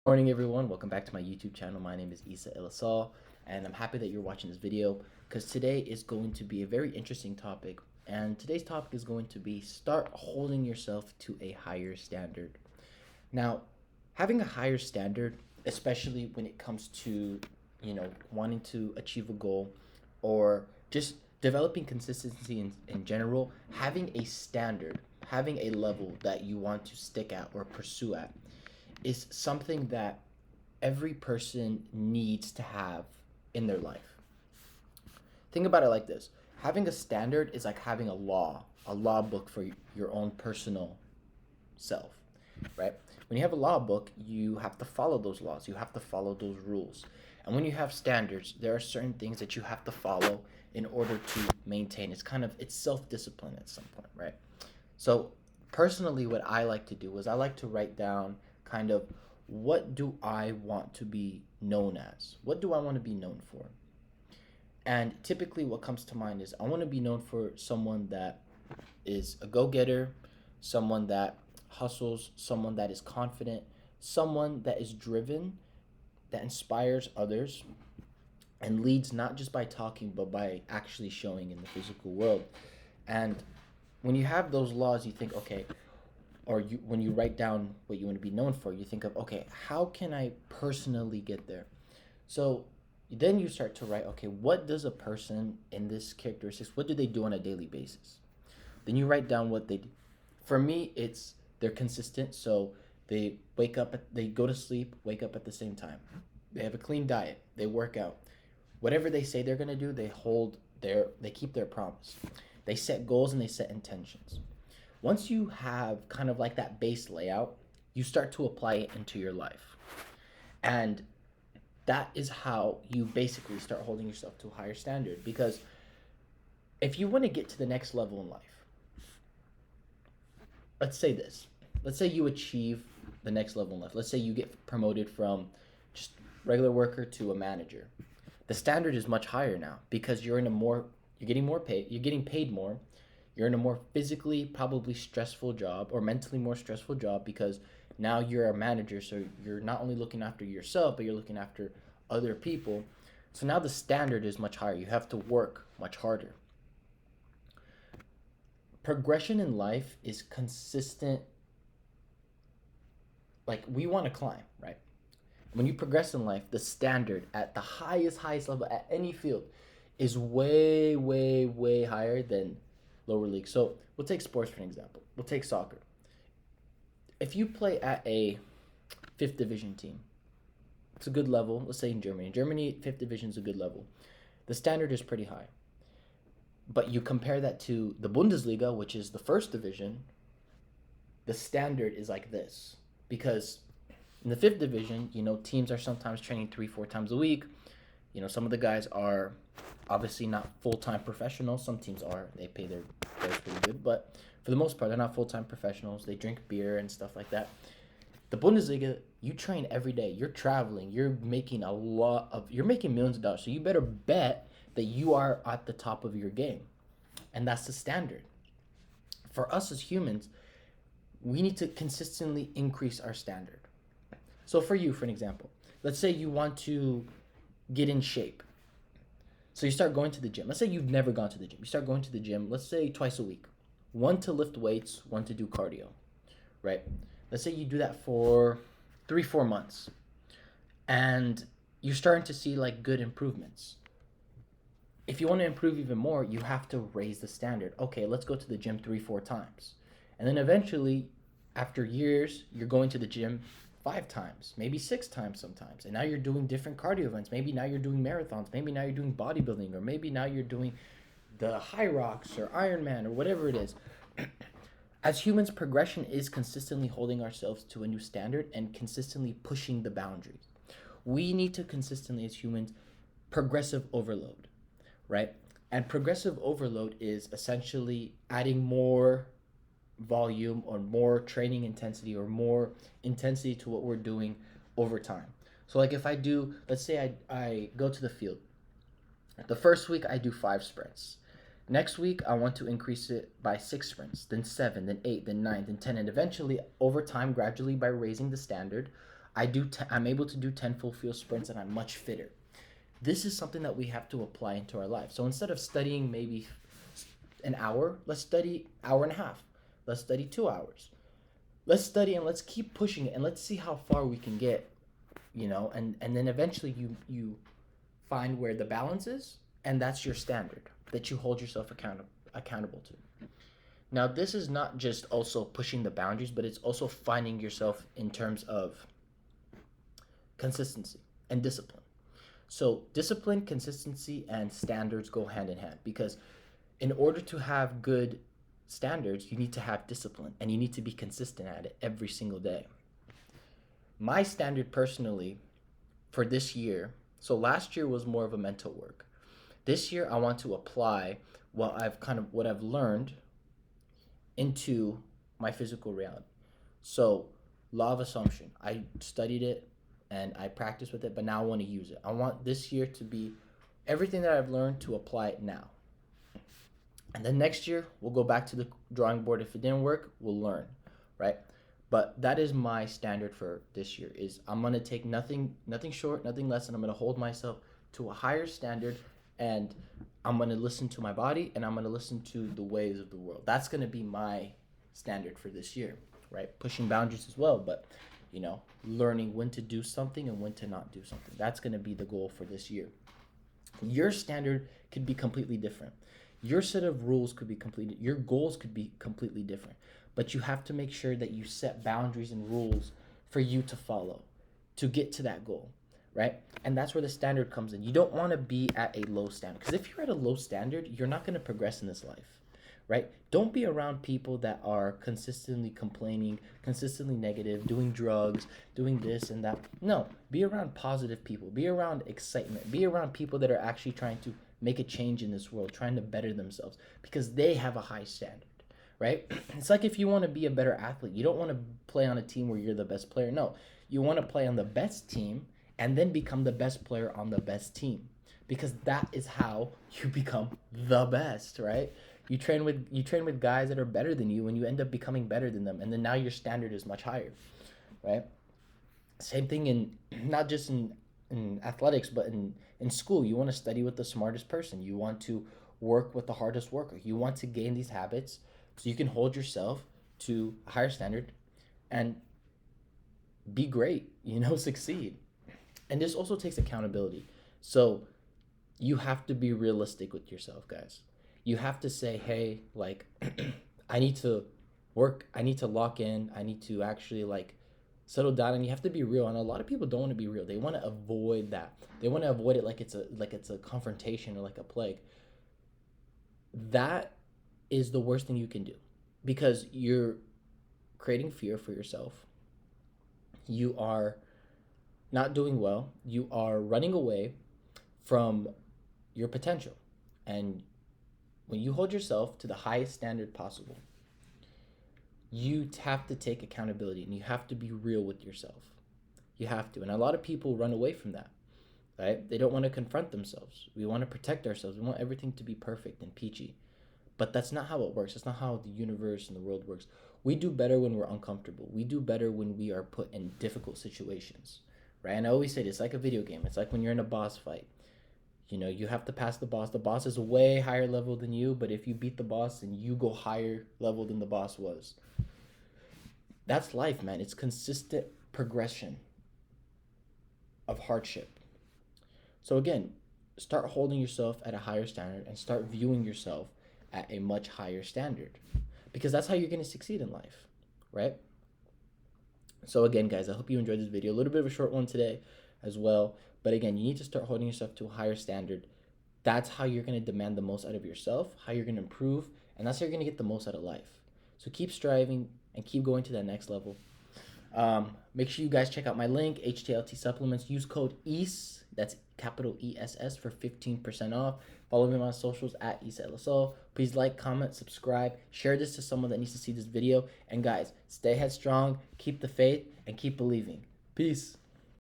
Morning everyone, welcome back to my YouTube channel. My name is issa.elassal and I'm happy that you're watching this video because today is going to be a very interesting topic, and today's topic is going to be start holding yourself to a higher standard. Now, having a higher standard, especially when it comes to, wanting to achieve a goal or just developing consistency in general, having a standard, having a level that you want to stick at or pursue at is something that every person needs to have in their life. Think about it like this: having a standard is like having a law book for your own personal self, right? When you have a law book, you have to follow those laws, you have to follow those rules. And when you have standards, there are certain things that you have to follow in order to maintain. It's self-discipline at some point, right? So personally, what I like to do is I like to write down kind of what do I want to be known as? What do I want to be known for? And typically, what comes to mind is I want to be known for someone that is a go getter, someone that hustles, someone that is confident, someone that is driven, that inspires others, and leads not just by talking, but by actually showing in the physical world. And when you have those laws, you think, okay, when you write down what you want to be known for, you think of, okay, how can I personally get there? So then you start to write, okay, what does a person in this characteristics, what do they do on a daily basis? Then you write down what they do. For me, it's they're consistent. So they go to sleep, wake up at the same time. They have a clean diet. They work out. Whatever they say they're gonna do, they keep their promise. They set goals and they set intentions. Once you have kind of like that base layout, you start to apply it into your life. And that is how you basically start holding yourself to a higher standard. Because if you want to get to the next level in life, let's say this. Let's say you achieve the next level in life. Let's say you get promoted from just regular worker to a manager. The standard is much higher now because you're getting more paid, you're getting paid more, you're in a more physically probably stressful job or mentally more stressful job because now you're a manager, so you're not only looking after yourself, but you're looking after other people. So now the standard is much higher. You have to work much harder. Progression in life is consistent. Like, we want to climb, right? When you progress in life, the standard at the highest level at any field is way, way, way higher than lower league. So we'll take sports for an example. We'll take soccer. If you play at a fifth division team, it's a good level. Let's say in Germany. In Germany, fifth division is a good level. The standard is pretty high. But you compare that to the Bundesliga, which is the first division, the standard is like this. Because in the fifth division, teams are sometimes training 3-4 times a week. Some of the guys are obviously not full-time professionals. Some teams are. They pay their players pretty good. But for the most part, they're not full-time professionals. They drink beer and stuff like that. The Bundesliga, you train every day. You're traveling. You're making millions of dollars. So you better bet that you are at the top of your game. And that's the standard. For us as humans, we need to consistently increase our standard. So for you, for an example, let's say you want to get in shape. So you start going to the gym. Let's say you've never gone to the gym. You start going to the gym, let's say twice a week. One to lift weights, one to do cardio, right? Let's say you do that for 3-4 months. And you're starting to see like good improvements. If you want to improve even more, you have to raise the standard. Okay, let's go to the gym 3-4 times. And then eventually, after years, you're going to the gym 5 times, maybe 6 times sometimes. And now you're doing different cardio events. Maybe now you're doing marathons. Maybe now you're doing bodybuilding. Or maybe now you're doing the high rocks or Ironman or whatever it is. As humans, progression is consistently holding ourselves to a new standard and consistently pushing the boundaries. We need to consistently, as humans, progressive overload, right? And progressive overload is essentially adding more volume or more training intensity or more intensity to what we're doing over time. So like if I do, let's say I go to the field. The first week I do 5 sprints. Next week I want to increase it by 6 sprints, then 7, then 8, then 9, then 10, and eventually over time, gradually by raising the standard, I'm able to do 10 full field sprints, and I'm much fitter. This is something that we have to apply into our life. So instead of studying maybe an hour, let's study hour and a half. Let's study 2 hours. Let's study and let's keep pushing it, and let's see how far we can get, and then eventually you find where the balance is, and that's your standard that you hold yourself accountable to. Now, this is not just also pushing the boundaries, but it's also finding yourself in terms of consistency and discipline. So discipline, consistency, and standards go hand in hand, because in order to have good standards, you need to have discipline, and you need to be consistent at it every single day. My standard personally for this year, so last year was more of a mental work. This year I want to apply what I've learned into my physical reality. So law of assumption, I studied it and I practiced with it, but now I want to use it. I want this year to be everything that I've learned to apply it now. And then next year, we'll go back to the drawing board. If it didn't work, we'll learn, right? But that is my standard for this year, is I'm going to take nothing short, nothing less, and I'm going to hold myself to a higher standard, and I'm going to listen to my body, and I'm going to listen to the ways of the world. That's going to be my standard for this year, right? Pushing boundaries as well, but, learning when to do something and when to not do something. That's going to be the goal for this year. Your standard could be completely different. Your set of rules could be your goals could be completely different, but you have to make sure that you set boundaries and rules for you to follow to get to that goal, right? And that's where the standard comes in. You don't want to be at a low standard, because if you're at a low standard, you're not going to progress in this life, right? Don't be around people that are consistently complaining, consistently negative, doing drugs, doing this and that. No, be around positive people. Be around excitement. Be around people that are actually trying to make a change in this world, trying to better themselves, because they have a high standard, right? It's like if you want to be a better athlete, you don't want to play on a team where you're the best player. No, you want to play on the best team and then become the best player on the best team, because that is how you become the best, right? You train with guys that are better than you, and you end up becoming better than them, and then now your standard is much higher, right? Same thing in not just in athletics, but in school. You want to study with the smartest person. You want to work with the hardest worker. You want to gain these habits so you can hold yourself to a higher standard and be great, succeed. And this also takes accountability. So you have to be realistic with yourself, guys. You have to say, hey, like, I need to work. I need to lock in. I need to actually, settle down, and you have to be real. And a lot of people don't want to be real. They want to avoid that. They want to avoid it like it's a confrontation or like a plague. That is the worst thing you can do, because you're creating fear for yourself. You are not doing well. You are running away from your potential. And when you hold yourself to the highest standard possible, you have to take accountability, and you have to be real with yourself. You have to. And a lot of people run away from that, right? They don't want to confront themselves. We want to protect ourselves. We want everything to be perfect and peachy. But that's not how it works. That's not how the universe and the world works. We do better when we're uncomfortable. We do better when we are put in difficult situations, right? And I always say this, it's like a video game. It's like when you're in a boss fight. You have to pass the boss. The boss is a way higher level than you, but if you beat the boss, then you go higher level than the boss was. That's life, man. It's consistent progression of hardship. So again, start holding yourself at a higher standard and start viewing yourself at a much higher standard, because that's how you're going to succeed in life, right? So again, guys, I hope you enjoyed this video. A little bit of a short one today as well. But again, you need to start holding yourself to a higher standard. That's how you're going to demand the most out of yourself, how you're going to improve, and that's how you're going to get the most out of life. So keep striving and keep going to that next level. Make sure you guys check out my link, HTLT Supplements. Use code EASS, that's capital ESS, for 15% off. Follow me on my socials at issa.elassal. Please like, comment, subscribe. Share this to someone that needs to see this video. And guys, stay headstrong, keep the faith, and keep believing. Peace.